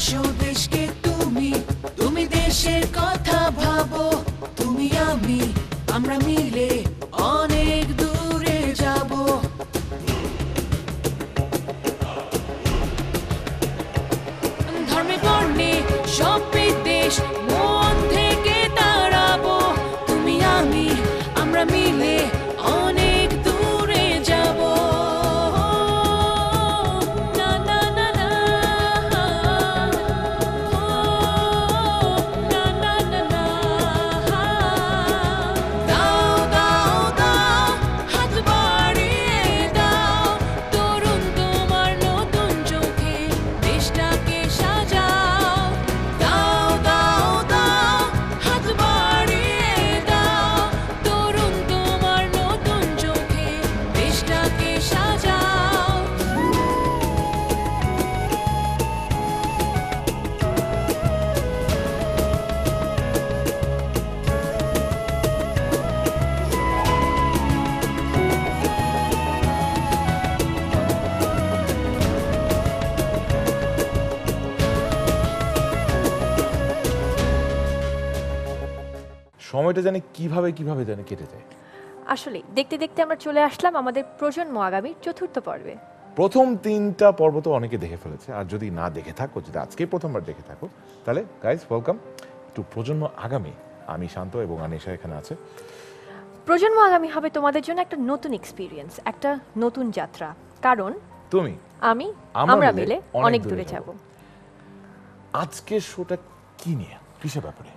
ভালোবাসো দেশকে তুমি, তুমি দেশের কথা ভাবো, তুমি আমি আমরা মিলে অনেক দূরে যাব। ধর্মে বর্ণে সব বিদ্বেষ মন থেকে তাড়াবো, তুমি আমি আমরা মিলে অনেক দূরে যাব। না না না না, না না না না। দাও দাও দাও হাত বাড়িয়ে দাও, তরুণ তোমার নতুন চোখে দেশটাকে সাজাও। দাও দাও দাও হাত বাড়িয়ে দাও, তরুণ তোমার নতুন চোখে দেশটাকে সাজাও। সময়টা জানি কিভাবে জানি কেটে যায়। আসলে দেখতে দেখতে আমরা চলে আসলাম আমাদের প্রজন্ম আগামীর চতুর্থ পর্বে। প্রথম 3টা পর্ব তো অনেকে দেখে ফেলেছে, আর যদি না দেখে থাকো, যদি আজকে প্রথমবার দেখে থাকো, তাহলে গাইস ওয়েলকাম টু প্রজন্ম আগামী। আমি শান্ত এবং আনিশা এখানে আছে। প্রজন্ম আগামী হবে তোমাদের জন্য একটা নতুন এক্সপিরিয়েন্স, একটা নতুন যাত্রা, কারণ তুমি আমি আমরা মিলে অনেক দূরে যাব। আজকের শোটা কি নিয়ে, কিসের ব্যাপারে?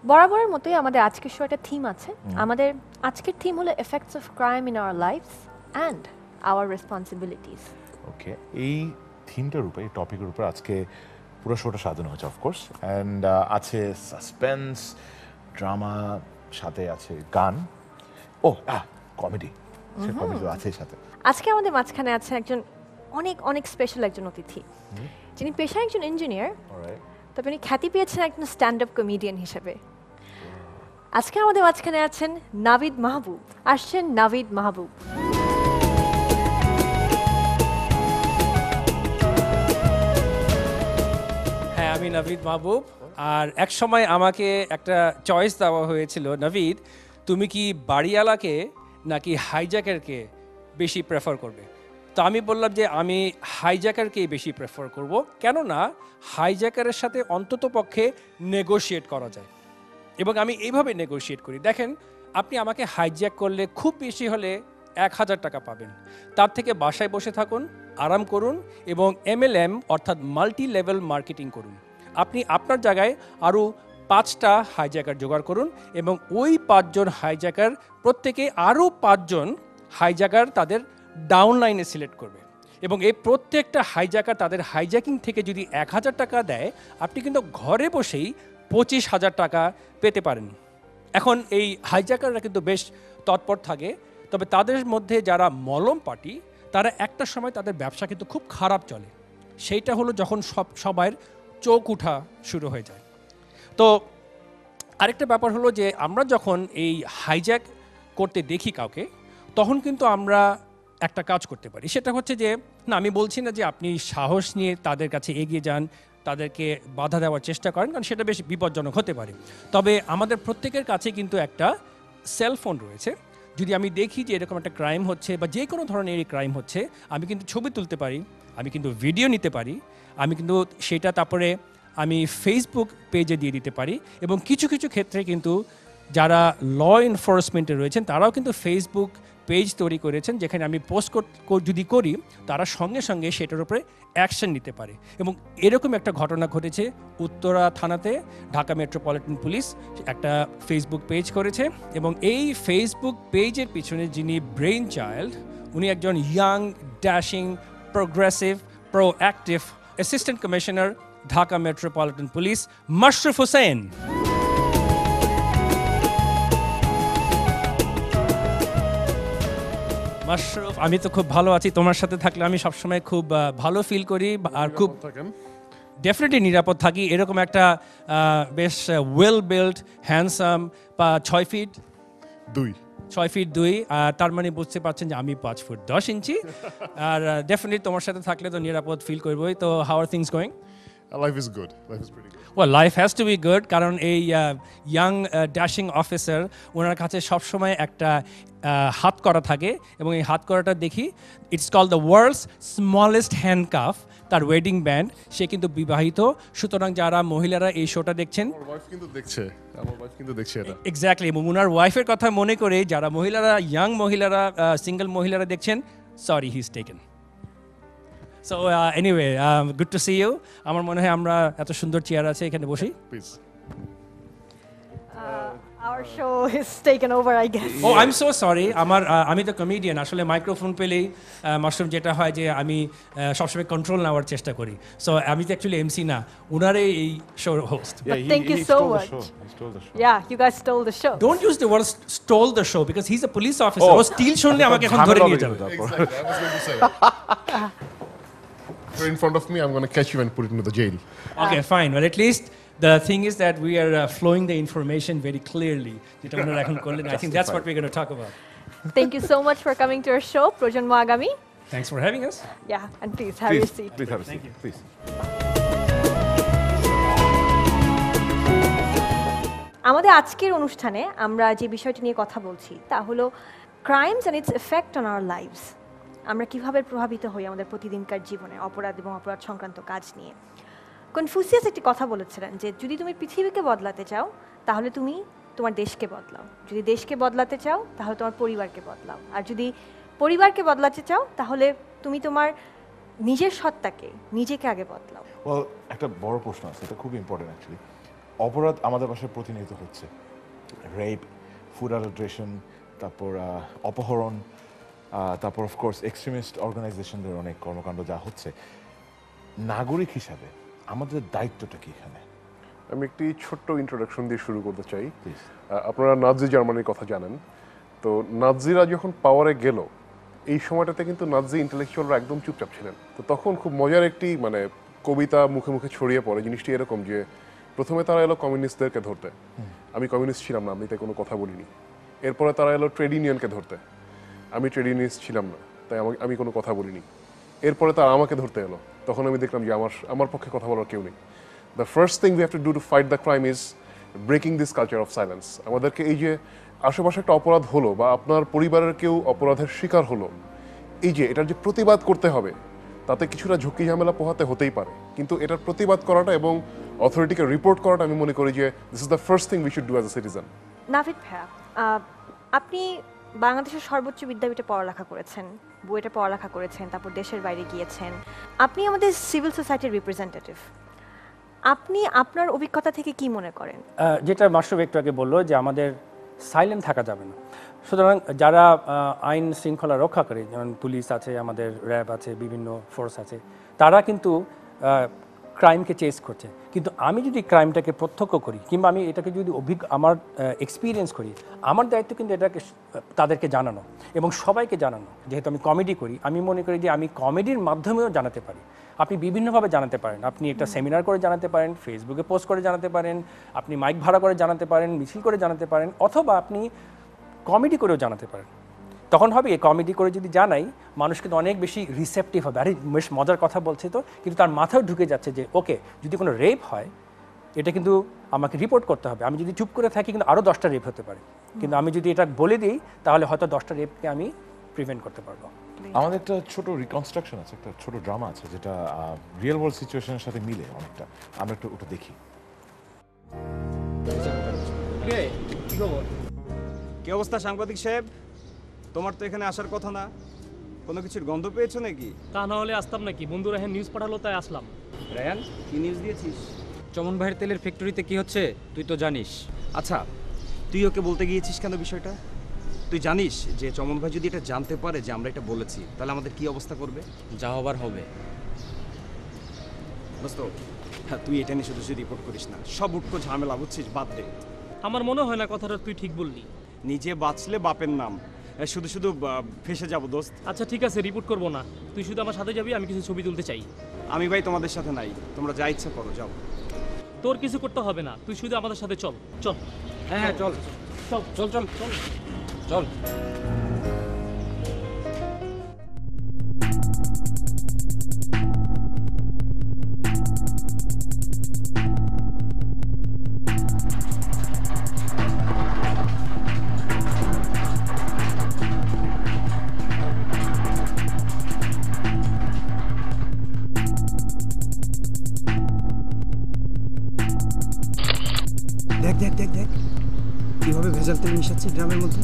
বরাবরের মতোই আমাদের আজকের শো একটা থিম আছে। আমাদের আজকের থিম হলো effects of crime in our lifes and our responsibilities. Okay, এই থিমটার উপরে, এই টপিকের উপর আজকে পুরো শোটা সাজানো হয়েছে অফকোর্স। অ্যান্ড আছে সাসপেন্স, ড্রামা, সাথে আছে গান, ও কমেডি, সে কমেডি আছে সাথে। আজকে আমাদের মাঝখানে আছে একজন অনেক অনেক স্পেশাল একজন অতিথি, যিনি পেশায় একজন ইঞ্জিনিয়ার, তবে উনি খ্যাতি পেয়েছেন একজন স্ট্যান্ড আপ কমেডিয়ান হিসেবে। আজকে আমাদের মাঝখানে আছেন নাভিদ মাহবুব। আসছেন নাভিদ মাহবুব। হ্যাঁ, আমি নাভিদ মাহবুব। আর এক সময় আমাকে একটা চয়েস দেওয়া হয়েছিল, নাভিদ তুমি কি বাড়িওয়ালাকে নাকি হাইজ্যাকারকে বেশি প্রেফার করবে? তো আমি বললাম যে আমি হাইজ্যাকারকেই বেশি প্রেফার করব, কেননা হাইজ্যাকারের সাথে অন্তত পক্ষে নেগোশিয়েট করা যায়, এবং আমি এইভাবে নেগোশিয়েট করি। দেখেন, আপনি আমাকে হাইজ্যাক করলে খুব বেশি হলে 1000 টাকা পাবেন, তার থেকে বাসায় বসে থাকুন, আরাম করুন এবং MLM অর্থাৎ মাল্টি লেভেল মার্কেটিং করুন। আপনি আপনার জায়গায় আরও 5টা হাইজ্যাকার জোগাড় করুন এবং ওই 5 জন হাইজ্যাকার প্রত্যেকে আরও 5 জন হাইজ্যাকার তাদের ডাউনলাইনে সিলেক্ট করবে, এবং এই প্রত্যেকটা হাইজ্যাকার তাদের হাইজ্যাকিং থেকে যদি 1000 টাকা দেয়, আপনি কিন্তু ঘরে বসেই 25,000 টাকা পেতে পারেন। এখন এই হাইজ্যাকাররা কিন্তু বেশ তৎপর থাকে, তবে তাদের মধ্যে যারা মলম পার্টি, তারা একটা সময় তাদের ব্যবসা কিন্তু খুব খারাপ চলে। সেইটা হলো যখন সবার চোখ উঠা শুরু হয়ে যায়। তো আরেকটা ব্যাপার হলো যে আমরা যখন এই হাইজ্যাক করতে দেখি কাউকে, তখন কিন্তু আমরা একটা কাজ করতে পারি। সেটা হচ্ছে যে, না, আমি বলছি না যে আপনি সাহস নিয়ে তাদের কাছে এগিয়ে যান, তাদেরকে বাধা দেওয়ার চেষ্টা করেন, কারণ সেটা বেশ বিপজ্জনক হতে পারে। তবে আমাদের প্রত্যেকের কাছে কিন্তু একটা সেলফোন রয়েছে। যদি আমি দেখি যে এরকম একটা ক্রাইম হচ্ছে বা যে কোনো ধরনের এই ক্রাইম হচ্ছে, আমি কিন্তু ছবি তুলতে পারি, আমি কিন্তু ভিডিও নিতে পারি, আমি কিন্তু সেটা তারপরে আমি ফেসবুক পেজে দিয়ে দিতে পারি, এবং কিছু কিছু ক্ষেত্রে কিন্তু যারা ল এনফোর্সমেন্টে রয়েছেন তারাও কিন্তু ফেসবুক পেজ তৈরি করেছেন, যেখানে আমি পোস্ট যদি করি, তারা সঙ্গে সঙ্গে সেটার উপরে অ্যাকশন নিতে পারে। এবং এরকম একটা ঘটনা ঘটেছে উত্তরা থানাতে। ঢাকা মেট্রোপলিটন পুলিশ একটা ফেসবুক পেজ করেছে, এবং এই ফেসবুক পেজের পিছনে যিনি ব্রেইন চাইল্ড, উনি একজন young, dashing, progressive, proactive assistant commissioner, Dhaka metropolitan police, Mashruf Hossain. Mashruf, আমি তো খুব ভালো আছি। তোমার সাথে থাকলে আমি সবসময় খুব ভালো ফিল করি, আর খুব ডেফিনেটলি নিরাপদ থাকি। এরকম একটা বেশ ওয়েল বিল্ড, হ্যান্ডসাম, 6 ফিট 2, তার মানে বুঝতে পারছেন যে আমি 5 ফুট 10 ইঞ্চি। আর ডেফিনেটলি তোমার সাথে থাকলে তো নিরাপদ ফিল করবোই। তো how are things going? Life is good. Life is pretty good. Well, life has to be good কারণ এই ইয়াং ড্যাশিং অফিসার ওনার কাছে সবসময় একটা হাত করা থাকে এবং এই হাত করাটা দেখি it's call the world's smallest handcuff তার ওয়েডিং ব্যান্ড সে কিন্তু বিবাহিত সুতরাং যারা মহিলারা এই শোটা দেখছেন আমার ওয়াইফ কিন্তু দেখছে এটা এক্স্যাক্টলি এবং ওনার ওয়াইফের কথা মনে করে যারা মহিলারা ইয়াং মহিলারা সিঙ্গেল মহিলারা দেখছেন sorry he is taken so anyway good to see you আমার মনে হয় আমরা এত সুন্দর চেয়ার আছে এখানে বসি please Our show is taken over, I guess. Oh I am so sorry আমি তো কমেডিয়ান আসলে মাইক্রোফোন পেলেই মাশরুম যেটা হয় যে আমি সবসময় কন্ট্রোল নেওয়ার চেষ্টা করি সো আমি তো অ্যাকচুয়ালি এমসি না ওনারে এই শোর host But thank you so much. He stole the show. Yeah, you guys stole the show. Don't use the word stole the show because he is a police officer oh still শুনলে আমাকে এখন ধরে নিয়ে যাবে Exactly. I was going to say that. If you're in front of me, I'm going to catch you and put it into the jail. Okay, fine. Well, at least the thing is that we are flowing the information very clearly. যেটা ওনারা এখন করলেন I think that's what we're going to talk about. Thank you so much for coming to our show, Projanmo Agami. Thanks for having us. Yeah, and please have your seat. Please have a seat. Please. আমাদের আজকের অনুষ্ঠানে আমরা যে বিষয়টি নিয়ে কথা বলছি তা হলো crimes and its effect on our lives আমরা কিভাবে প্রভাবিত হই আমাদের প্রতিদিনকার জীবনে অপরাধ এবং অপরাধ সংক্রান্ত কাজ নিয়ে কনফুসিয়াস একটি কথা বলেছিলেন যে যদি তুমি পৃথিবীকে বদলাতে চাও তাহলে তুমি তোমার দেশকে বদলাও যদি দেশকে বদলাতে চাও তাহলে তোমার পরিবারকে বদলাও আর যদি পরিবারকে বদলাতে চাও তাহলে তুমি তোমার নিজের সত্তাকে নিজেকে আগে বদলাও Well, একটা বড় প্রশ্ন আছে এটা খুব ইম্পর্টেন্ট অ্যাকচুয়ালি অপরাধ আমাদের পাশে প্রতিনিয়ত হচ্ছে রেপ ফুড অ্যাডাল্ট্রেশন তারপর অপহরণ তারপর অফকোর্স এক্সট্রিমিস্ট অর্গানাইজেশনদের অনেক কর্মকাণ্ড যা হচ্ছে নাগরিক হিসাবে আমাদের দায়িত্বটা কি এখানে আমি একটি ছোট্ট ইন্ট্রোডাকশন দিয়ে শুরু করতে চাই প্লিজ আপনারা নাজি জার্মানির কথা জানেন তো নাজিরা যখন পাওয়ারে গেল এই সময়টাতে কিন্তু নাজি ইন্টেলেকচুয়ালরা একদম চুপচাপ ছিলেন তো তখন খুব মজার একটি মানে কবিতা মুখে মুখে ছড়িয়ে পড়ে জিনিসটি এরকম যে প্রথমে তারা এলো কমিউনিস্টদেরকে ধরতে আমি কমিউনিস্ট ছিলাম না আমি তাই কোনো কথা বলিনি এরপরে তারা এলো ট্রেড ইউনিয়নকে ধরতে আমি ট্রেড ইউনিয়নিস্ট ছিলাম না তাই আমি কোনো কথা বলিনি এরপরে তারা আমাকে ধরতে এলো তখন আমি দেখলাম যে আমার পক্ষে কথা বলার কেউ নেই the first thing we have to do to fight the crime is breaking this culture of silence আমাদেরকে এই যে আশেপাশে একটা অপরাধ হলো বা আপনার পরিবারের কেউ অপরাধের শিকার হলো এই যে এটার যে প্রতিবাদ করতে হবে তাতে কিছুটা ঝুঁকি ঝামেলা পোহাতে হতেই পারে কিন্তু এটার প্রতিবাদ করাটা এবং অথরিটিকে রিপোর্ট করাটা আমি মনে করি যে this is the first thing we should do as a citizen Navid ভাইয়া আপনি বাংলাদেশের সর্বোচ্চ বিদ্যাপীঠে পড়ালেখা করেছেন বুয়েটে পড়ালেখা করেছেন তারপর দেশের বাইরে গিয়েছেন আপনি আমাদের সিভিল সোসাইটির রিপ্রেজেন্টেটিভ আপনি আপনার অভিজ্ঞতা থেকে কি মনে করেন যেটা মাশরুফ একটু আগে বললো যে আমাদের সাইলেন্ট থাকা যাবে না সুতরাং যারা আইন শৃঙ্খলা রক্ষা করে যেমন পুলিশ আছে আমাদের র্যাব আছে বিভিন্ন ফোর্স আছে তারা কিন্তু ক্রাইমকে চেস করছে কিন্তু আমি যদি ক্রাইমটাকে প্রত্যক্ষ করি কিংবা আমি এটাকে যদি আমার এক্সপিরিয়েন্স করি আমার দায়িত্ব কিন্তু এটাকে তাদেরকে জানানো এবং সবাইকে জানানো যেহেতু আমি কমেডি করি আমি মনে করি যে আমি কমেডির মাধ্যমেও জানাতে পারি আপনি বিভিন্নভাবে জানাতে পারেন আপনি একটা সেমিনার করে জানাতে পারেন ফেসবুকে পোস্ট করে জানাতে পারেন আপনি মাইক ভাড়া করে জানাতে পারেন মিছিল করে জানাতে পারেন অথবা আপনি কমেডি করেও জানাতে পারেন তখন হবে এই কমেডি করে যদি জানাই মানুষ কিন্তু অনেক বেশি রিসেপটিভ হবে আরে বেশ মজার কথা বলছে তো কিন্তু তার মাথায় ঢুকে যাচ্ছে যে ওকে যদি কোনো রেপ হয় এটা কিন্তু আমাকে রিপোর্ট করতে হবে আমি যদি চুপ করে থাকি কিন্তু আরও 10টা রেপ হতে পারে কিন্তু আমি যদি এটা বলে দিই তাহলে হয়তো 10টা রেপকে আমি প্রিভেন্ট করতে পারবো আমাদের একটা ছোট রিকনস্ট্রাকশন আছে একটা ছোট ড্রামা আছে যেটা রিয়েল ওয়ার্ল্ড সিচুয়েশনের সাথে মিলে অনেকটা আমরা একটু ওটা দেখি কি অবস্থা সাংবাদিক সাহেব তোমার তো এখানে আসার কথা না কোনো কিছুর গন্ধ পেয়েছো নাকি তা না হলে আসতাম নাকি বন্ধুরা হ্যাঁ নিউজ পাঠালো তাই আসলাম রায়ান কি নিউজ দিয়েছিস চমন ভাইয়ের তেলের ফ্যাক্টরিতে কি হচ্ছে তুই তো জানিস আচ্ছা তুই ওকে বলতে গিয়েছিস কেন বিষয়টা তুই জানিস যে চমন ভাই যদি এটা জানতে পারে যে আমরা এটা বলেছি তাহলে আমাদের কি অবস্থা করবে যা হবার হবে দোস্ত হ্যাঁ তুই এটা নিয়ে শুধু শুধু রিপোর্ট করিস না সব উটকো ঝামেলা বুঝছিস বাদ দে আমার মনে হয় না কথাটা তুই ঠিক বললি নিজে বাঁচলে বাপের নাম শুধু শুধু ফেসে যাবো দোস্ত আচ্ছা ঠিক আছে রিপোর্ট করবো না তুই শুধু আমার সাথে যাবি আমি কিছু ছবি তুলতে চাই আমি ভাই তোমাদের সাথে নাই তোমরা যা ইচ্ছা করো যাও তোর কিছু করতে হবে না তুই শুধু আমাদের সাথে চল চল হ্যাঁ চল চল চল চল চল চল দেখ দেখ দেখ দেখ কিভাবে ভেজাল তেল মিশাচ্ছে ড্রামের মধ্যে।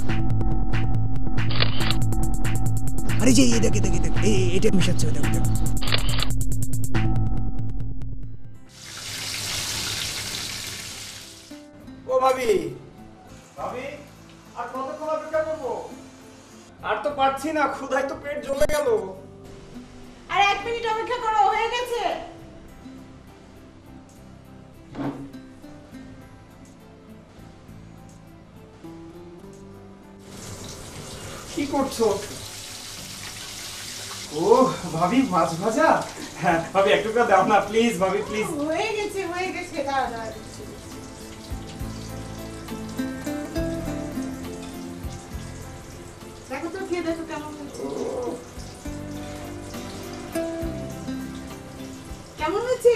আরে যে এই দেখ দেখ দেখ এটা মিশাচ্ছে, দেখ দেখ। ও ভাবি, ভাবি আর কতক্ষণ অপেক্ষা করবো? আর তো পারছি না, ক্ষুধায় তো পেট জ্বলে গেল। আর 1 মিনিট অপেক্ষা করো, হয়ে গেছে। কি করছো? ও ভাবি, মাছ ভাজা? হ্যাঁ ভাবি, একটু করে দাও না প্লিজ, ভাবি প্লিজ। হয়ে গেছে, হয়ে গেছে, দাঁড়া দাঁড়া। দেখো তো, খেয়ে দেখো কেমন হয়েছে। কেমন হয়েছে?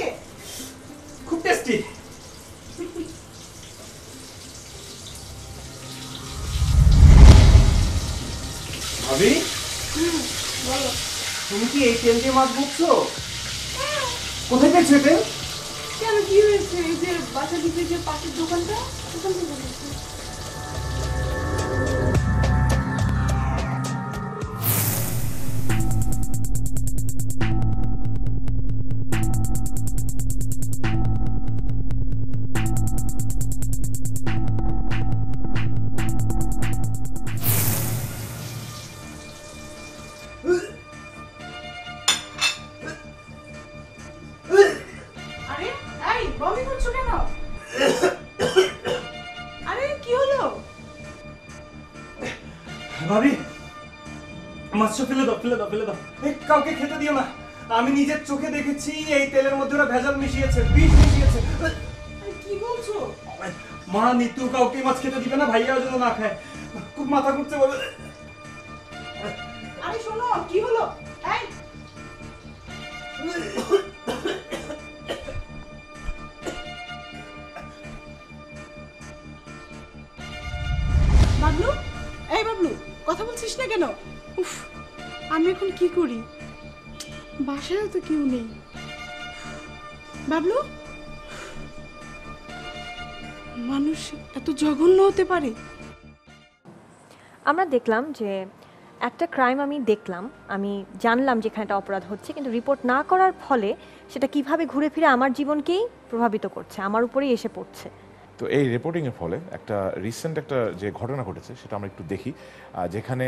খুব টেস্টি। ভাবি, বলো। তুমি কি এই তেল দিয়ে মাছ বুঝছো? কোথায় পেয়েছো এই তেল? কেন, কি হয়েছে? এই যে বাসার ভিতরে যে পাশের দোকানটা, ওখান থেকে বলেছে। আরে এই বমি করছো কেন? আরে কি হলো? ভাবি, মাছটা ফেলে দাও, ফেলে দাও, ফেলে দাও। এই কাউকে খেতে দিও না। আমি নিজের চোখে দেখেছি এই তেলের মধ্যে ওরা ভেজাল মিশিয়েছে, বিষ মিশিয়েছে। আরে কি বলছো? মা নিতু কাউকে মাছ খেতে দিবে না, ভাইয়াও যেন না খায়। খুব মাথা ঘুরছে বলে। আরে শোনো, কি হলো? এই বাবলু, এই বাবলু, কথা বলছিস না কেন? উফ, আমি এখন কি করি? বাসায়ও তো কেউ নেই। বাবলু, মানুষ এত জঘন্য হতে পারে? আমরা দেখলাম যে একটা ক্রাইম আমি দেখলাম, আমি জানলাম যে এখানে একটা অপরাধ হচ্ছে, কিন্তু রিপোর্ট না করার ফলে সেটা কিভাবে ঘুরে ফিরে আমার জীবনকেই প্রভাবিত করছে, আমার উপরেই এসে পড়ছে। তো এই রিপোর্টিংয়ের ফলে একটা রিসেন্ট একটা যে ঘটনা ঘটেছে সেটা আমরা একটু দেখি, যেখানে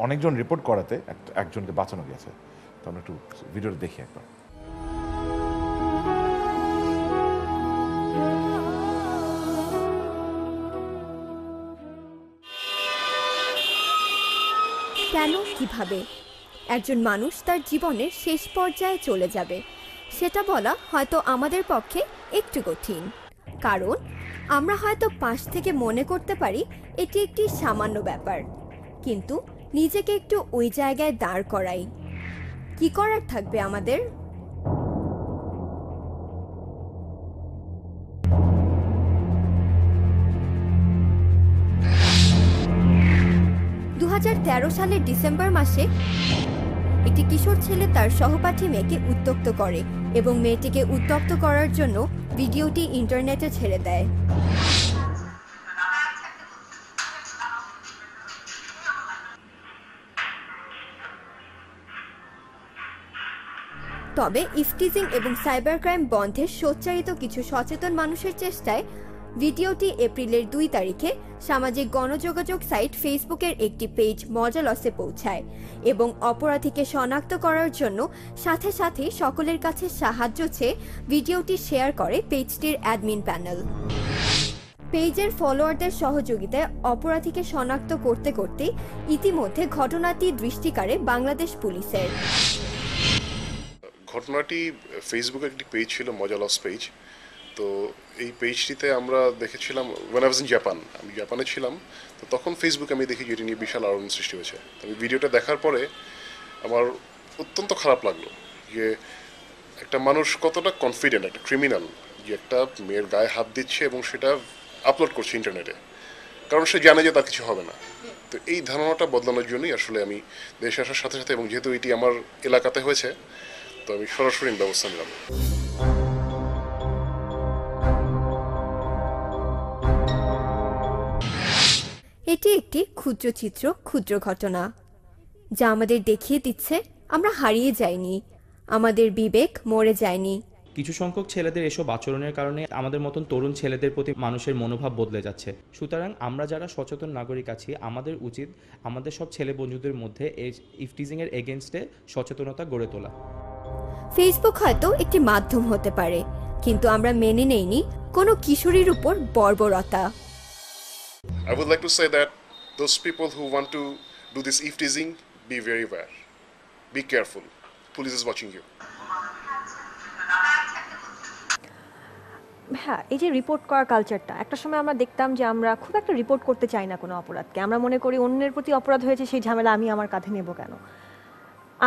অনেকজন রিপোর্ট করাতে একজনকে বাঁচানো গেছে। তো আমরা একটু ভিডিওটা দেখি একবার। কেন, কিভাবে একজন মানুষ তার জীবনের শেষ পর্যায়ে চলে যাবে সেটা বলা হয়তো আমাদের পক্ষে একটু কঠিন, কারণ আমরা হয়তো পাশ থেকে মনে করতে পারি এটি একটি সামান্য ব্যাপার, কিন্তু নিজেকে একটু ওই জায়গায় দাঁড় করাই। কি করার থাকবে আমাদের? সালের ডিসেম্বর মাসে একটি কিশোর ছেলে তার সহপাঠী মেয়েকে উত্ত্যক্ত করে এবং মেয়েটিকে উত্ত্যক্ত করার জন্য ভিডিওটি ইন্টারনেটে ছেড়ে দেয়। তবে ইফটিজিং এবং সাইবার ক্রাইম বন্ধের সোচ্চারিত কিছু সচেতন মানুষের চেষ্টায় ভিডিওটি এপ্রিলের 2 তারিখে সামাজিক গণযোগাযোগ সাইট ফেসবুকের একটি পেজ মজালসে পৌঁছায় এবং অপরাধীকে শনাক্ত করার জন্য সাথে সাথে সকলের কাছে সাহায্য চেয়ে ভিডিওটি শেয়ার করে পেজটির অ্যাডমিন প্যানেল। পেজের ফলোয়ারদের সহযোগিতায় অপরাধীকে শনাক্ত করতে করতে ইতিমধ্যে ঘটনাটি দৃষ্টিকারে বাংলাদেশ পুলিশের। ঘটনাটি ফেসবুকে একটি পেজ ছিল, মজালস পেজ। তো এই পেজটিতে আমরা দেখেছিলাম when I was in Japan, আমি জাপানে ছিলাম, তো তখন ফেসবুকে আমি দেখি যে এটি নিয়ে বিশাল আলোড়ন সৃষ্টি হয়েছে। আমি ভিডিওটা দেখার পরে আমার অত্যন্ত খারাপ লাগলো যে একটা মানুষ কতটা কনফিডেন্ট, একটা ক্রিমিনাল, যে একটা মেয়ের গায়ে হাত দিচ্ছে এবং সেটা আপলোড করছে ইন্টারনেটে, কারণ সে জানে যে তার কিছু হবে না। তো এই ধারণাটা বদলানোর জন্যই আসলে আমি দেশে আসার সাথে সাথে, এবং যেহেতু এটি আমার এলাকাতে হয়েছে, তো আমি সরাসরি ব্যবস্থা নিলাম। এটি একটি ক্ষুদ্র চিত্র, ক্ষুদ্র ঘটনা, যা আমাদের দেখিয়ে দিচ্ছে আমরা হারিয়ে যাইনি, আমাদের বিবেক মরে যায়নি। কিছু সংখ্যক ছেলেদের এসব আচরণের কারণে আমাদের মতন তরুণ ছেলেদের প্রতি মানুষের মনোভাব বদলে যাচ্ছে। সুতরাং আমরা যারা সচেতন নাগরিক আছি, আমাদের উচিত আমাদের সব ছেলে বন্ধুদের মধ্যে এই ইফটিজিংয়ের এগেনস্টে সচেতনতা গড়ে তোলা। ফেসবুক হয়তো একটি মাধ্যম হতে পারে, কিন্তু আমরা মেনে নেইনি কোনো কিশোরীর উপর বর্বরতা। I would like to say that those people who want to do this eve-teasing, be very aware. Be careful. Police is watching you. হ্যাঁ, এই যে রিপোর্ট করার কালচারটা, একটা সময় আমরা দেখতাম যে আমরা খুব একটা রিপোর্ট করতে চাই না কোনো অপরাধকে। আমরা মনে করি অন্যের প্রতি অপরাধ হয়েছে, সেই ঝামেলা আমি আমার কাঁধে নেব কেন।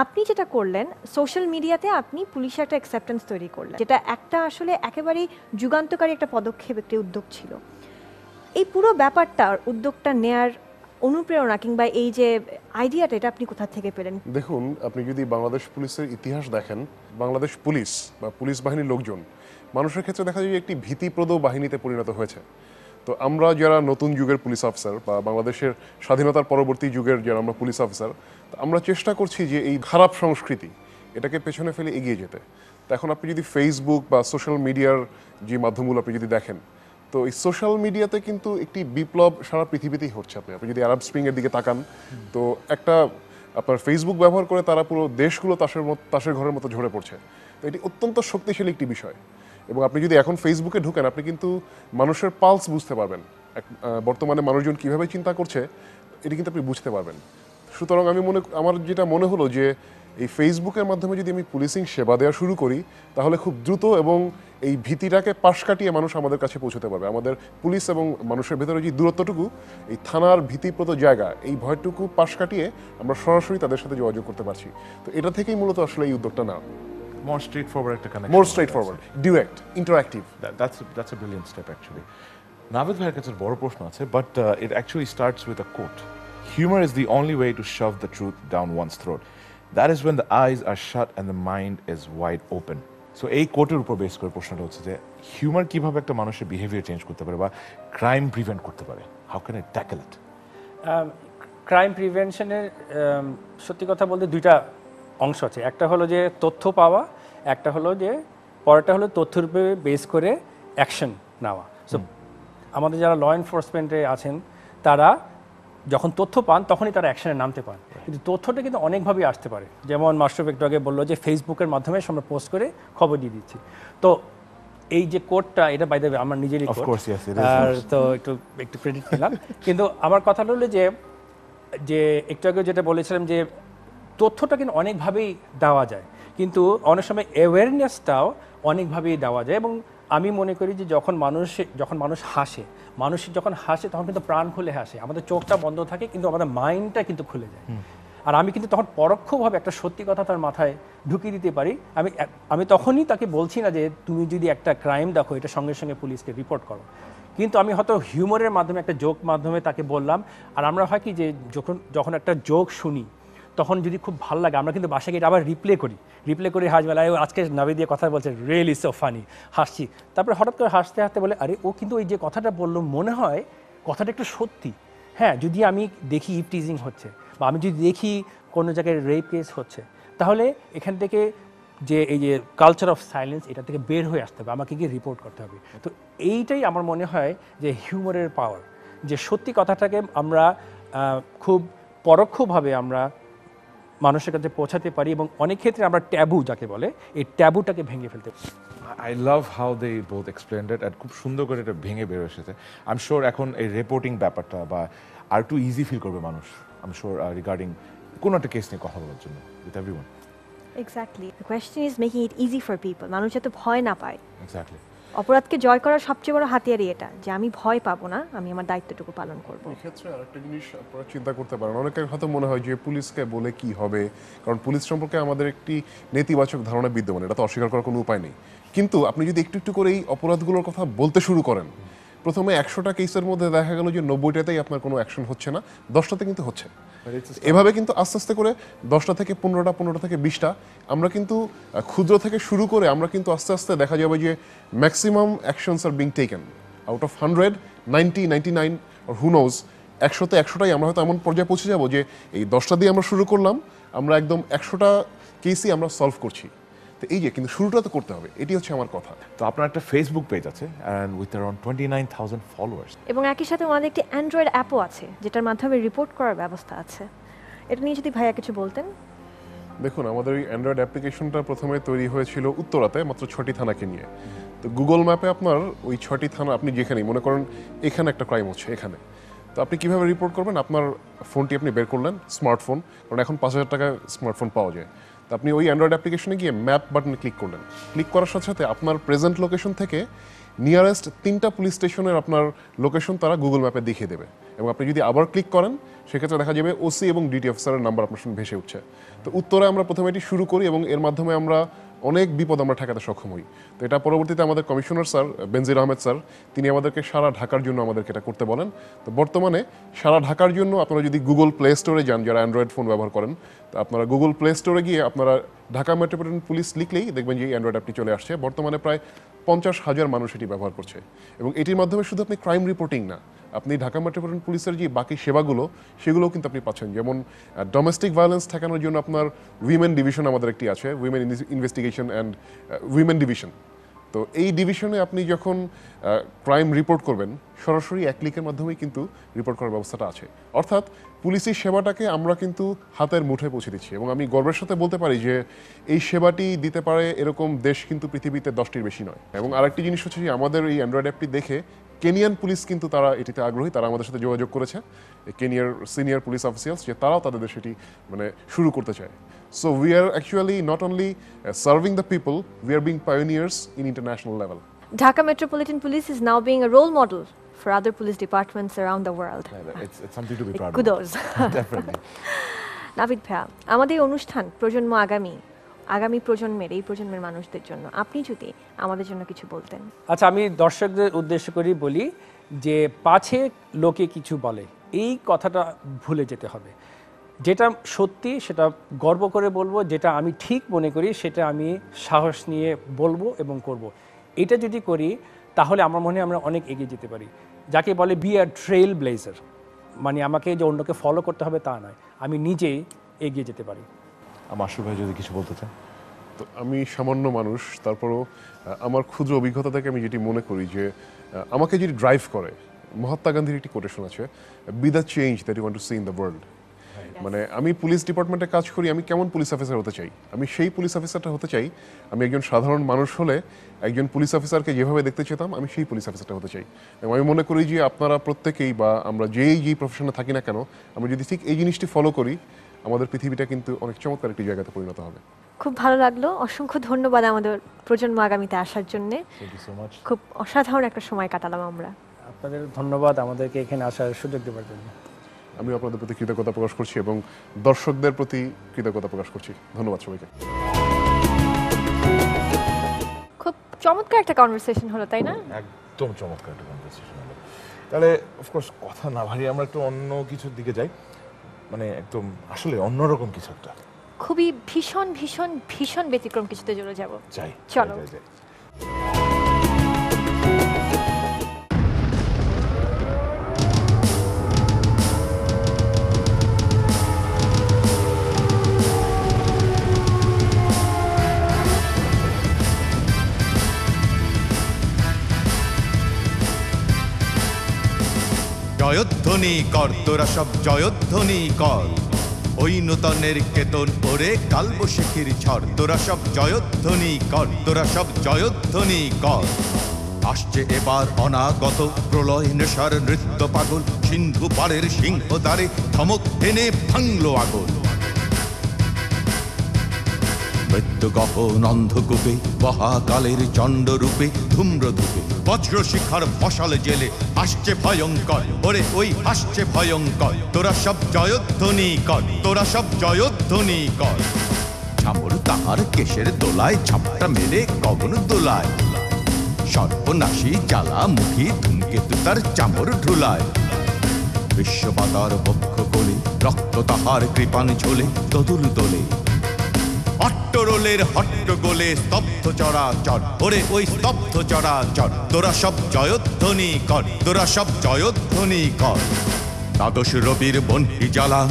আপনি যেটা করলেন, সোশ্যাল মিডিয়াতে আপনি পুলিশের একটা অ্যাকসেপ্টেন্স তৈরি করলেন, যেটা একটা আসলে একেবারেই যুগান্তকারী একটা পদক্ষেপ, একটি উদ্যোগ ছিল। এই পুরো ব্যাপারটার উদ্যোগটা নেয়ার অনুপ্রেরণা কিংবা এই যে আইডিয়াটা, এটা আপনি কোথা থেকে পেলেন? দেখুন, আপনি যদি বাংলাদেশ পুলিশের ইতিহাস দেখেন, বাংলাদেশ পুলিশ বা পুলিশ বাহিনীর লোকজন মানুষের ক্ষেত্রে দেখা যায় যে একটি ভীতিপ্রদ বাহিনীতে পরিণত হয়েছে। তো আমরা যারা নতুন যুগের পুলিশ অফিসার বা বাংলাদেশের স্বাধীনতার পরবর্তী যুগের যারা আমরা পুলিশ অফিসার, আমরা চেষ্টা করছি যে এই খারাপ সংস্কৃতি এটাকে পেছনে ফেলে এগিয়ে যেতে। তো এখন আপনি যদি ফেসবুক বা সোশ্যাল মিডিয়ার যে মাধ্যমগুলো আপনি যদি দেখেন, তো এই সোশ্যাল মিডিয়াতে কিন্তু একটি বিপ্লব সারা পৃথিবীতেই হচ্ছে। আপনি যদি আরব স্প্রিংয়ের দিকে তাকান, তো একটা আপনার ফেসবুক ব্যবহার করে তারা পুরো দেশগুলো তাসের ঘরের মতো ঝরে পড়ছে। তো এটি অত্যন্ত শক্তিশালী একটি বিষয়। এবং আপনি যদি এখন ফেসবুকে ঢুকেন, আপনি কিন্তু মানুষের পালস বুঝতে পারবেন, বর্তমানে মানুষজন কীভাবে চিন্তা করছে এটি কিন্তু আপনি বুঝতে পারবেন। সুতরাং আমার যেটা মনে হলো যে এই ফেসবুকের মাধ্যমে যদি আমি পুলিশিং সেবা দেওয়া শুরু করি, তাহলে খুব দ্রুত এবং এই ভীতিটাকে পাশ কাটিয়ে মানুষ আমাদের কাছে পৌঁছতে পারবে। আমাদের পুলিশ এবং মানুষের ভেতরে যে দূরত্বটুকু, এই থানার ভীতিপ্রদ জায়গা, এই ভয়টুকু পাশ কাটিয়ে আমরা সরাসরি তাদের সাথে যোগাযোগ করতে পারছি। তো এটা থেকেই মূলত আসলে এই উদ্যোগটা না। More straightforward একটা connection. More straightforward, direct, interactive. That's a brilliant step actually. Navid bhaiyer kache boro proshno ache, but it actually starts with a quote. Humor is the only way to shove the truth down one's throat. That is when the eyes are shut and the mind is wide open. So এই কোটের উপর base করে প্রশ্নটা হচ্ছে যে humour কিভাবে একটা মানুষের বিহেভিয়ার চেঞ্জ করতে পারে বা ক্রাইম প্রিভেন্ট করতে পারে? How can I tackle it? Crime প্রিভেনশনের সত্যি কথা বলতে দুইটা অংশ আছে। একটা হলো যে তথ্য পাওয়া, একটা হলো যে পরেরটা হলো তথ্যের উপরে বেস করে অ্যাকশন নেওয়া। সো আমাদের যারা ল এনফোর্সমেন্টে আছেন, তারা যখন তথ্য পান তখনই তারা অ্যাকশনে নামতে পান। কিন্তু তথ্যটা কিন্তু অনেকভাবেই আসতে পারে। যেমন মাশরুফ একটু আগে বললো যে ফেসবুকের মাধ্যমে আমরা পোস্ট করে খবর দিয়ে দিচ্ছি। তো এই যে কোডটা, এটা বাই দ্য ওয়ে আমার নিজেরই কোড, আর তো একটু ক্রেডিট পেলাম। কিন্তু আমার কথা হলো যে একটু আগে যেটা বলেছিলাম যে তথ্যটা কিন্তু অনেকভাবেই দেওয়া যায়, কিন্তু অনেক সময় অ্যাওয়ারনেসটাও অনেকভাবেই দেওয়া যায়। এবং আমি মনে করি যে যখন মানুষ হাসে, যখন হাসে তখন কিন্তু প্রাণ খুলে হাসে। আমাদের চোখটা বন্ধ থাকে কিন্তু আমাদের মাইন্ডটা কিন্তু খুলে যায়। আর আমি কিন্তু তখন পরোক্ষভাবে একটা সত্যি কথা তার মাথায় ঢুকিয়ে দিতে পারি। আমি তখনই তাকে বলছি না যে তুমি যদি একটা ক্রাইম দেখো, এটা সঙ্গে সঙ্গে পুলিশকে রিপোর্ট করো, কিন্তু আমি হয়তো হিউমারের মাধ্যমে, একটা জোক মাধ্যমে তাকে বললাম। আর আমরা হয় কি যে যখন একটা জোক শুনি, তখন যদি খুব ভালো লাগে আমরা কিন্তু বাসায় গিয়ে আবার রিপ্লে করি হাসবেলা, আজকে নাভি দিয়ে কথা বলছে, রিয়েলি সো ফানি, হাসছি। তারপরে হঠাৎ করে হাসতে হাসতে বলে, আরে ও কিন্তু ওই যে কথাটা বললো মনে হয় কথাটা একটু সত্যি। হ্যাঁ, যদি আমি দেখি ইভটিজিং হচ্ছে বা আমি যদি দেখি কোনো জায়গায় রেপ কেস হচ্ছে, তাহলে এখান থেকে যে এই যে কালচার অফ সাইলেন্স, এটা থেকে বের হয়ে আসতে হবে, আমাকে গিয়ে রিপোর্ট করতে হবে। তো এইটাই আমার মনে হয় যে হিউমারের পাওয়ার, যে সত্যি কথাটাকে আমরা খুব পরোক্ষভাবে আমরা মানুষের কাছে পৌঁছাতে পারি এবং অনেক ক্ষেত্রে আমরা ট্যাবু যাকে বলে, এই ট্যাবুটাকে ভেঙে ফেলতে পারি। I love how they both explained it, আর খুব সুন্দর করে এটা ভেঙে বের এসেছে। আই এম শিওর এখন এই রিপোর্টিং ব্যাপারটা বা আর একটু ইজি ফিল করবে মানুষ, আই এম শিওর, রিগার্ডিং কোনো একটা কেস নিয়ে কথা বলার জন্য with everyone. Exactly, the question is making it easy for people, মানুষ যাতে ভয় না পায়। এক্স্যাক্টলি, অপরাধকে জয় করার সবচেয়ে বড় হাতিয়ারই এটা, যে আমি ভয় পাবো না, আমি আমার দায়িত্বটুকু পালন করব। এই ক্ষেত্রে আরেকটা জিনিস আপনারা চিন্তা করতে পারেন, অনেকের হয়তো মনে হয় যে পুলিশকে বলে কি হবে, কারণ পুলিশ সম্পর্কে আমাদের একটি নেতিবাচক ধারণা বিদ্যমান, এটা তো অস্বীকার করার কোনো উপায় নেই। কিন্তু আপনি যদি একটু একটু করে এই অপরাধগুলোর কথা বলতে শুরু করেন, প্রথমে 100টা কেসের মধ্যে দেখা গেল যে 90টাতেই আপনার কোনো অ্যাকশন হচ্ছে না, 10টাতে কিন্তু হচ্ছে। এভাবে কিন্তু আস্তে আস্তে করে 10টা থেকে 15টা, 15টা থেকে 20টা, আমরা কিন্তু ক্ষুদ্র থেকে শুরু করে আমরা কিন্তু আস্তে আস্তে দেখা যাবে যে maximum actions are being taken out of 100, 90, 99 or who knows, 100তে 100টাই আমরা হয়তো এমন পর্যায়ে পৌঁছে যাব যে এই 10টা দিয়ে আমরা শুরু করলাম, আমরা একদম 100টা কেসই আমরা সলভ করছি। তো এই যে কিন্তু শুরুটা তো করতে হবে, এটি হচ্ছে আমার কথা। তো আপনার একটা ফেসবুক পেজ আছে অ্যান্ড উইথ অ্যারাউন্ড 29,000 ফলোয়ার্স, এবং একই সাথে ওনাদের একটি অ্যান্ড্রয়েড অ্যাপও আছে যেটার মাধ্যমে রিপোর্ট করার ব্যবস্থা আছে। এটা নিয়ে যদি ভাইয়া কিছু বলতেন। দেখুন, আমাদের এই অ্যান্ড্রয়েড অ্যাপ্লিকেশনটা প্রথমে তৈরি হয়েছিল উত্তরাতে মাত্র 6টি থানাকে নিয়ে। তো গুগল ম্যাপে আপনার ওই 6টি থানা, আপনি যেখানেই মনে করেন এখানে একটা ক্রাইম হচ্ছে এখানে, তো আপনি কিভাবে রিপোর্ট করবেন? আপনার ফোনটি আপনি বের করলেন, স্মার্টফোন, কারণ এখন 5,000 টাকায় স্মার্টফোন পাওয়া যায়। তো আপনি ওই অ্যান্ড্রয়েড অ্যাপ্লিকেশনে গিয়ে ম্যাপ বাটনে ক্লিক করলেন। ক্লিক করার সাথে সাথে আপনার প্রেজেন্ট লোকেশন থেকে নিয়ারেস্ট 3টা পুলিশ স্টেশনের আপনার লোকেশন তারা গুগল ম্যাপে দেখিয়ে দেবে। এবং আপনি যদি আবার ক্লিক করেন সেক্ষেত্রে দেখা যাবে ওসি এবং ডিটি অফিসারের নাম্বার আপনার সঙ্গে ভেসে উঠছে। তো উত্তরে আমরা প্রথমে এটি শুরু করি এবং এর মাধ্যমে আমরা অনেক বিপদ আমরা ঠেকাতে সক্ষম হই। তো এটা পরবর্তীতে আমাদের কমিশনার স্যার বেনজির আহমেদ স্যার, তিনি আমাদেরকে সারা ঢাকার জন্য আমাদেরকে এটা করতে বলেন। তো বর্তমানে সারা ঢাকার জন্য আপনারা যদি গুগল প্লে স্টোরে যান, যারা অ্যান্ড্রয়েড ফোন ব্যবহার করেন, তো আপনারা গুগল প্লে স্টোরে গিয়ে আপনারা ঢাকা মেট্রোপলিটন পুলিশ লিখলেই দেখবেন যে এই অ্যান্ড্রয়েড অ্যাপটি চলে আসছে। বর্তমানে প্রায় 50,000 মানুষ এটি ব্যবহার করছে এবং এটির মাধ্যমে শুধু আপনি ক্রাইম রিপোর্টিং না, আপনি ঢাকা মেট্রোপলিটন পুলিশের যে বাকি সেবাগুলো সেগুলোও কিন্তু আপনি পাচ্ছেন। যেমন ডোমেস্টিক ভায়োলেন্স ঠেকানোর জন্য আপনার উইমেন ডিভিশন আমাদের একটি আছে, women investigation and women division. তো এই ডিভিশনে আপনি যখন ক্রাইম রিপোর্ট করবেন সরাসরি 1 ক্লিকের মাধ্যমেই কিন্তু রিপোর্ট করার ব্যবস্থাটা আছে। অর্থাৎ পুলিশি সেবাটাকে আমরা কিন্তু হাতের মুঠোয় পৌঁছে দিচ্ছি এবং আমি গর্বের সাথে বলতে পারি যে এই সেবাটি দিতে পারে এরকম দেশ কিন্তু পৃথিবীতে 10টির বেশি নয়। এবং আরেকটি জিনিস হচ্ছে যে আমাদের এই অ্যান্ড্রয়েড অ্যাপটি দেখে কেনিয়ান পুলিশ কিন্তু তারা এটিতে আগ্রহী, তারা আমাদের সাথে যোগাযোগ করেছে, কেনিয়ার সিনিয়র পুলিশ অফিসিয়ালস, যে তারাও তাদের দেশে এটি মানে শুরু করতে চায়। So we are actually not only serving the people, we are being pioneers in international level. Dhaka Metropolitan Police is now being a role model for other police departments around the world. It's something to be proud of. Kudos. Definitely. Navid ভাইয়া, আমাদের এই অনুষ্ঠান প্রজন্ম আগামী প্রজন্মের, এই প্রজন্মের মানুষদের জন্য আপনি যদি আমাদের জন্য কিছু বলতেন। আচ্ছা, আমি দর্শকদের উদ্দেশ্য করে বলি যে পাছে লোকে কিছু বলে, এই কথাটা ভুলে যেতে হবে। যেটা সত্যি সেটা গর্ব করে বলবো, যেটা আমি ঠিক মনে করি সেটা আমি সাহস নিয়ে বলবো এবং করব। এটা যদি করি তাহলে আমার মনে হয় আমরা অনেক এগিয়ে যেতে পারি। যাকে বলে বি আ ট্রেল ব্লেজার, মানে আমাকে যে অন্যকে ফলো করতে হবে তা নয়, আমি নিজেই এগিয়ে যেতে পারি। মাসুর ভাই যদি কিছু বলতে চান। তো আমি সামান্য মানুষ, তারপরও আমার ক্ষুদ্র অভিজ্ঞতা থেকে আমি যেটি মনে করি যে আমাকে যেটি ড্রাইভ করে, মহাত্মা গান্ধীর একটি কোটেশন আছে, be the change that you want to see in the world. মানে আমি পুলিশ ডিপার্টমেন্টে কাজ করি, আমি কেমন পুলিশ অফিসার হতে চাই? আমি সেই পুলিশ অফিসারটা হতে চাই। আমি একজন সাধারণ মানুষ হলে একজন পুলিশ অফিসারকে যেভাবে দেখতে চেতাম আমি সেই পুলিশ অফিসারটা হতে চাই। এবং আমি মনে করি যে আপনারা প্রত্যেকেই বা আমরা যেই প্রফেশনে থাকি না কেন, আমরা যদি ঠিক এই জিনিসটি ফলো করি আমাদের পৃথিবীটা কিন্তু অনেক চমৎকার একটি জায়গাতে পরিণত হবে। খুব ভালো লাগলো, অসংখ্য ধন্যবাদ আমাদের প্রজন্ম আগামীতে আসার জন্য। খুব অসাধারণ একটা সময় কাটালাম আমরা। আপনাদের ধন্যবাদ আমাদেরকে এখানে আসার সুযোগ দেওয়ার জন্য। আমি আপনাদের প্রতি কৃতজ্ঞতা প্রকাশ করছি এবং দর্শকদের প্রতি কৃতজ্ঞতা প্রকাশ করছি। ধন্যবাদ সবাইকে। খুব চমৎকার একটা কনভারসেশন হলো, তাই না? একদম চমৎকার একটা কনভারসেশন হলো। তাহলে অফকোর্স কথা না ভারী আমরা একটু অন্য কিছুর দিকে যাই, মানে একদম আসলে অন্যরকম কিছু একটা, খুবই ভীষণ ভীষণ ভীষণ ব্যতিক্রম কিছুতে জুড়ে যাব। যাই, চলো। জয়ধ্বনি কর, তোরা সব জয়ধ্বনি কর, ওই নূতনের কেতন ওরে কালবৈশাখীর ঝড়, তোরা সব জয়ধ্বনি কর, তোরা সব জয়ধ্বনি কর। আসছে এবার অনাগত প্রলয় নেশার নৃত্য পাগল, সিন্ধু পাড়ের সিংহ দ্বারে ধমক এনে ভাঙলো আগুন। মৃত্যু গহন অন্ধকূপে মহাকালের চণ্ডরূপে ধূম্রধূপে বজ্র শিখার মশাল জেলে আসছে ভয়ঙ্কর, ওরে ওই আসছে ভয়ঙ্কর। তোরা সব জয়ধ্বনি কর, তোরা সব জয়ধ্বনি কর। ঝামর তাহার কেশের দোলায় ঝাপটা মেরে গগন দোলায়, সর্বনাশী জ্বালামুখী ধূমকেতু তার চামর ঢুলায়। বিশ্বপাতার বক্ষ কোলে রক্ত তাহার কৃপান ঝোলে দোদুল দোলে, অট্টরোলের হট্টগোলে স্তব্ধ চরাচর, ওরে ওই স্তব্ধ চরাচর। তোরা সব জয়ধ্বনি কর, তোরা সব জয়ধ্বনি কর। দ্বাদশ রবির বন্হি জ্বালা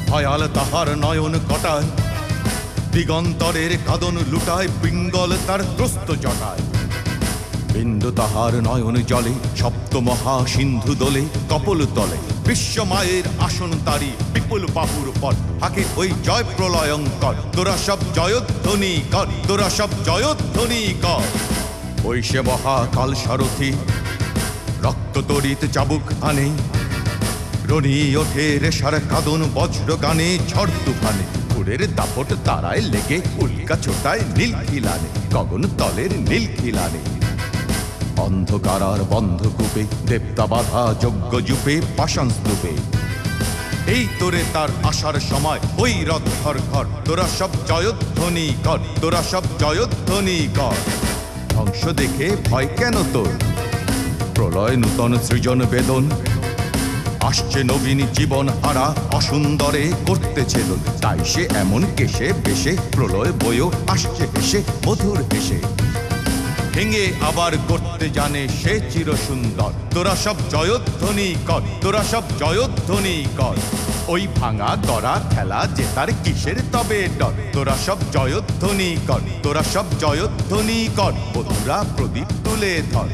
ভয়াল তাহার নয়ন কটায় দিগন্তরের কাদন লুটায় পিঙ্গল তার ত্রস্ত জটায় বিন্দু তাহার নয়ন জলে সপ্ত মহা সিন্ধু দোলে কপল তলে বিশ্বমায়ের আসন তারি বিপুল বাহুর পর হাকে ওই জয় প্রলয়ঙ্কর তোরা সব জয়ধ্বনি কর তোরা সব জয়ধ্বনি কর ওই সে মহাকাল সারথি রক্ত তরিত চাবুক আনে রনি ওঠে রেশার কাদন বজ্র গানে ঝড় তুফানে ফুলের দাপট তারায় লেগে উল্কা ছোটায় নীল খিলানে গগন তলের নীল খিলানে অন্ধকারার বন্ধকূপে দেবতা বাধা যজ্ঞ জুপে পাষাণ স্তূপে এই তোরে তার আসার সময় ওই রথ ঘর ঘর তোরা সব জয়ধ্বনি কর তোরা সব জয়ধ্বনি কর ধ্বংস দেখে ভয় কেন তোর প্রলয় নূতন সৃজন বেদন আসছে নবীন জীবন হারা অসুন্দরে করতেছে লোন তাই সে এমন কেশে বেশে প্রলয় বয়েও আসছে হেসে মধুর হেসে ভেঙে আবার করতে জানে সে চির সুন্দর তোরা সব জয়ধ্বনি কর তোরা সব জয়ধ্বনি কর ওই ভাঙা গড়া খেলা জেতার কিসের তবে ডর তোরা সব জয়ধ্বনি কর তোরা সব জয়ধ্বনি কর বধুরা প্রদীপ তুলে ধর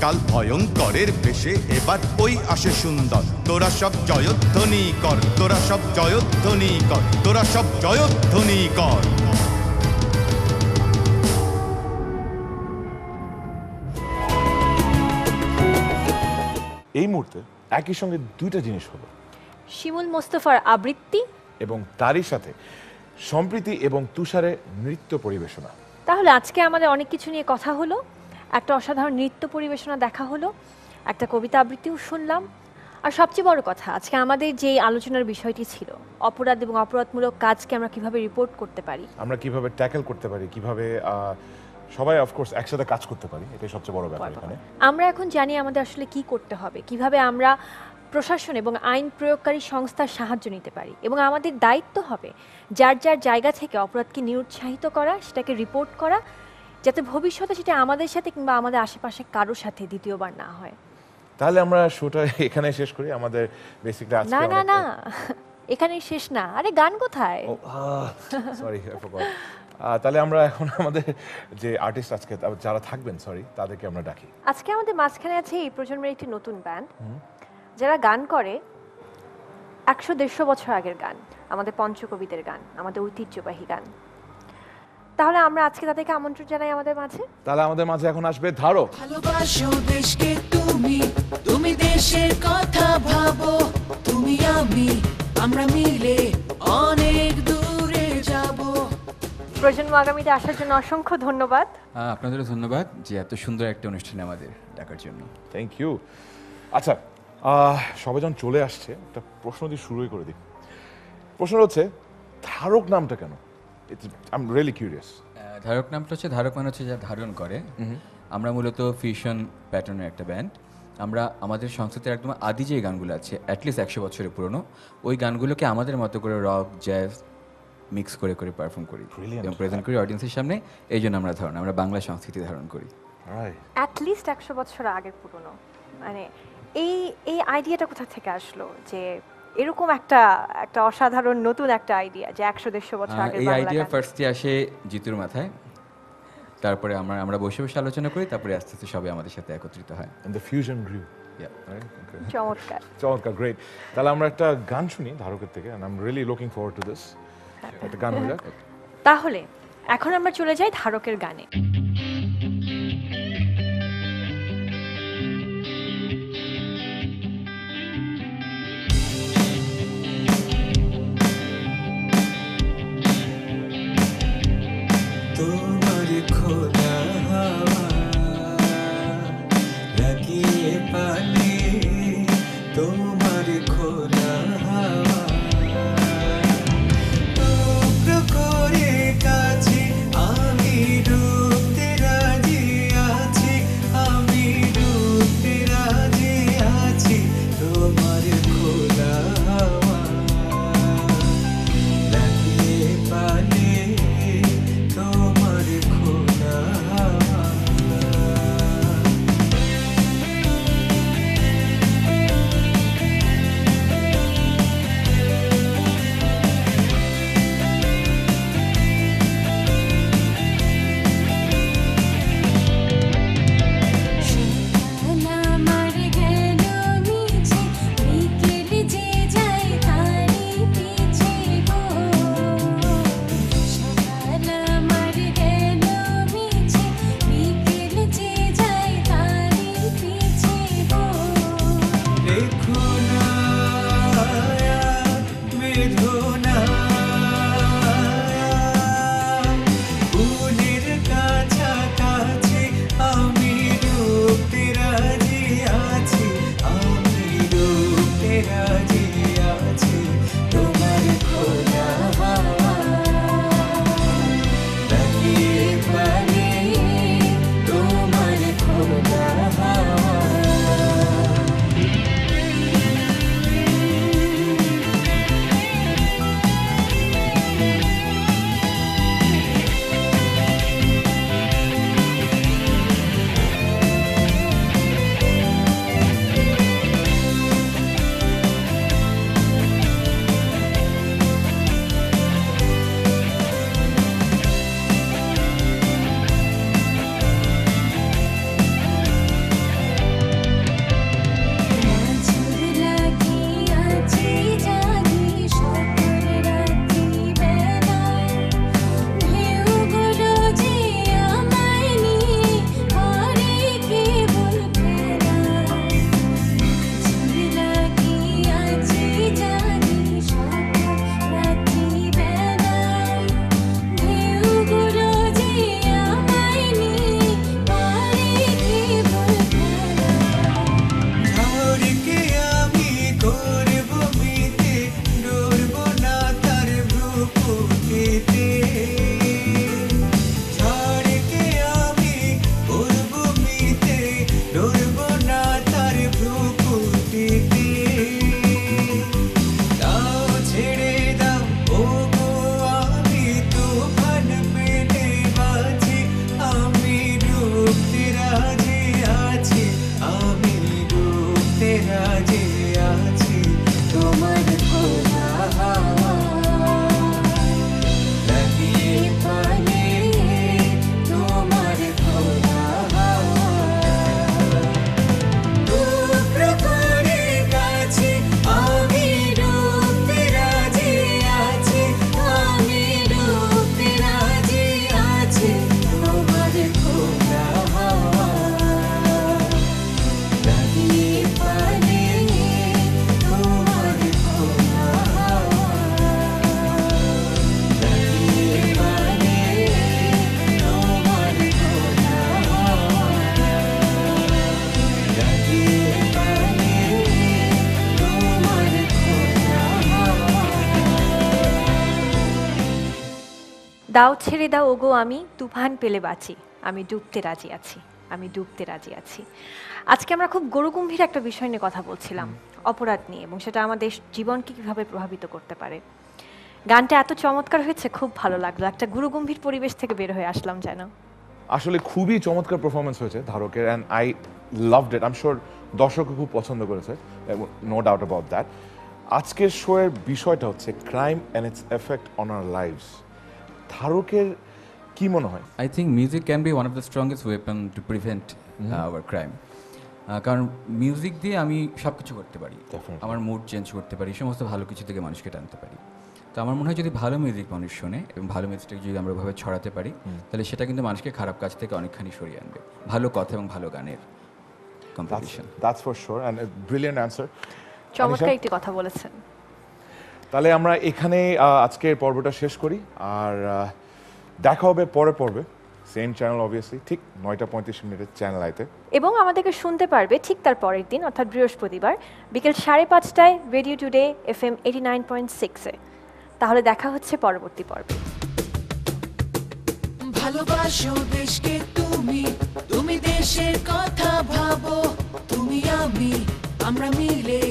কাল ভয়ঙ্করের বেশে এবার ওই আসে সুন্দর তোরা সব জয়ধ্বনি কর তোরা সব জয়ধ্বনি কর তোরা সব জয়ধ্বনি কর এই মুহূর্তে একই সঙ্গে দুইটা জিনিস হলো, শিমুল মোস্তফার আবৃত্তি এবং তারই সাথে সম্প্রীতি এবং তুষারে নৃত্য পরিবেশনা। তাহলে আজকে আমাদের অনেক কিছু নিয়ে কথা হলো, একটা অসাধারণ নৃত্য পরিবেশনা দেখা হলো, একটা কবিতা আবৃত্তিও শুনলাম, আর সবচেয়ে বড় কথা আজকে আমাদের যে আলোচনার বিষয়টি ছিল অপরাধ এবং অপরাধমূলক কাজকে আমরা কিভাবে রিপোর্ট করতে পারি, আমরা কিভাবে ট্যাকেল করতে পারি, কিভাবে সবাই অফকোর্স একসাথে কাজ করতে পারি, এটাই সবচেয়ে বড় ব্যাপার এখানে। আমরা এখন জানি আমাদের আসলে কি করতে হবে, কিভাবে আমরা প্রশাসন এবং আইন প্রয়োগকারী সংস্থার সাহায্য নিতে পারি, এবং আমাদের দায়িত্ব হবে যার যার জায়গা থেকে অপরাধকে নিরুৎসাহিত করা, সেটাকে রিপোর্ট করা, যাতে ভবিষ্যতে সেটা আমাদের সাথে কিংবা আমাদের আশেপাশে কারোর সাথে দ্বিতীয়বার না হয়। তাহলে আমরা শোটা এখানে শেষ করি। আমাদের বেসিকলি আজকে না না না, এখানেই শেষ না। আরে গান কোথায়? Sorry I forgot. তাহলে আমরা এখন আমাদের যে আর্টিস্ট আজকে যারা থাকবেন তাদেরকে আমরা ডাকি। আজকে আমাদের মাঝখানে আছে এই প্রজন্মের একটি নতুন ব্যান্ড যারা গান করে 100-150 বছর আগের গান, আমাদের পঞ্চকবিদের গান, আমাদের ঐতিহ্যবাহী গান। তাহলে আমরা আজকে তাদেরকে আমন্ত্রণ জানাই আমাদের মাঝে। তাহলে আমাদের মাঝে এখন আসবে ধারক। ভালোবাসো দেশকে তুমি, তুমি দেশের কথা ভাবো, তুমি আমি আমরা মিলে অনেক দূরে যাব। প্রজন্ম আগামীতে আসার জন্য অসংখ্য ধন্যবাদ। আপনাদেরও ধন্যবাদ যে এত সুন্দর একটা অনুষ্ঠানে আমাদের ডাকার জন্য। Thank you. আচ্ছা, সবাই যখন চলে আসছে একটা প্রশ্ন দিয়ে শুরুই করে দিই। প্রশ্ন হচ্ছে ধারক নামটা কেন? I am really curious. ধারক নামটা হচ্ছে, ধারক মানে হচ্ছে যা ধারণ করে। আমরা মূলত ফিউশন প্যাটার্নের একটা ব্যান্ড। আমরা আমাদের সংস্কৃতির একদম আদি যে গানগুলো আছে অ্যাটলিস্ট 100 বছরের পুরনো, ওই গানগুলোকে আমাদের মতো করে রক জ্যাজ মিক্স করে করে পারফর্ম করি এবং প্রেজেন্ট করি অডিয়েন্সের সামনে। এই জন্য আমরা ধারণ, আমরা বাংলা সংস্কৃতি ধারণ করি। অ্যাটলিস্ট 100 বছর আগের পুরনো, মানে এই আইডিয়াটা কোথা থেকে আসলো যে এরকম একটা অসাধারণ নতুন একটা আইডিয়া যে 100-150 বছর আগের? এই আইডিয়া ফার্স্টে আসে জিতুর মাথায়, তারপরে আমরা বসে বসে আলোচনা করি, তারপরে আস্তে আস্তে সবাই আমাদের সাথে একত্রিত হয়। And the fusion grew. চমৎকার চমৎকার, গ্রেট। তাহলে আমরা একটা গান শুনি ধারকের থেকে, and I'm really looking forward to this. একটা গান হয়ে যাক। তাহলে এখন আমরা চলে যাই ধারকের গানে। তোমার খোলা হাওয়া লাগিয়ে পালে, তোমার খোলা হাওয়া টুকরো করে কাছে আমি ডুব রাজি আছি তোমার খোলা হাওয়া লাগিয়ে পানে তোমার খোলা হাওয়া টুকরো করে কাছে আমি ডুবতে রাজি আছি আমি ডুবতে রাজি আছি তোমার খোলা হাওয়া লাগিয়ে পানে তোমার খোলা হাওয়া লাগিয়ে পানে তোমার খোলা হাওয়া লাগিয়ে পানে তোমার খোলা হাওয়া দাও ছেড়ে দাও ওগো আমি তুফান পেলে বাঁচি আমি ডুবতে রাজি আছি আমি ডুবতে রাজি আছি। আজকে আমরা খুব গরুগম্ভীর একটা বিষয় নিয়ে কথা বলছিলাম, অপরাধ নিয়ে, এবং সেটা আমাদের জীবনকে কিভাবে প্রভাবিত করতে পারে। গানটা এত চমৎকার হয়েছে, খুব ভালো লাগলো, একটা গুরুগম্ভীর পরিবেশ থেকে বের হয়ে আসলাম যেন। আসলে খুবই চমৎকার পারফরমেন্স হয়েছে ধারকের, and I loved it. I am sure দর্শকও খুব পছন্দ করেছে, নো ডাউট অ্যাবাউট দ্যাট। আজকের শোয়ের বিষয়টা হচ্ছে crime and its effect on our lives. ধারকের কি মনে হয়? I think music can be one of the strongest weapon to prevent our crime. কারণ মিউজিক দিয়ে আমি সব কিছু করতে পারি, আমার মুড চেঞ্জ করতে পারি, সমস্ত ভালো কিছু থেকে মানুষকে টানতে পারি। তো আমার মনে হয় যদি ভালো মিউজিক মানুষ শোনে এবং ভালো মিউজিকটাকে যদি আমরা ওইভাবে ছড়াতে পারি, তাহলে সেটা কিন্তু মানুষকে খারাপ কাজ থেকে অনেকখানি সরিয়ে আনবে। ভালো কথা এবং ভালো গানের competition. That's for sure, and brilliant answer. চমৎকার একটি কথা বলেছেন। তাহলে আমরা এখানে আজকের পর্বটা শেষ করি, আর দেখা হবে পরের পর্বে, সেম চ্যানেল অবভিয়াসলি, ঠিক 9:35 চ্যানেল আইতে। এবং আমাদেরকে শুনতে পারবে ঠিক তার পরের দিন, অর্থাৎ বৃহস্পতিবার বিকেল 5:30টায় রেডিও টুডে FM 89.6-এ। তাহলে দেখা হচ্ছে পরবর্তী পর্বে। ভালোবাসো দেশকে তুমি, তুমি দেশের কথা ভাবো, তুমি আমি আমরা মিলে